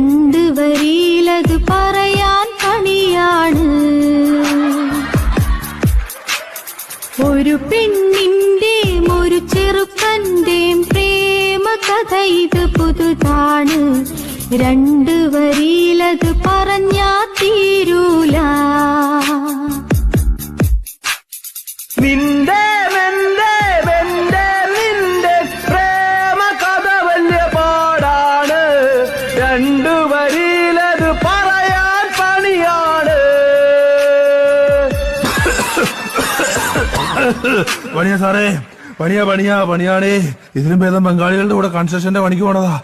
രണ്ട് വരിയിലത് പറയാൻ പണിയാണ്. ഒരു പെണ്ണിന്റെയും ഒരു ചെറുക്കന്റെയും പ്രേമ കഥ ഇത് പുതുതാണ്. രണ്ട് വരിയിലത് പറഞ്ഞാ തീരൂല. നിന്റെ നിന്റെ നിന്റെ നിന്റെ പ്രേമ കഥ വലിയ പാടാണ്. രണ്ടു വരിയിലത് പറയാൻ പണിയാണ്. പണിയാ സാറേ, പണിയാണേ. ഇതിലും ഭേദം ബംഗാളികളുടെ കൂടെ കൺസ്ട്രക്ഷന്റെ പണിക്ക് പോണതാ.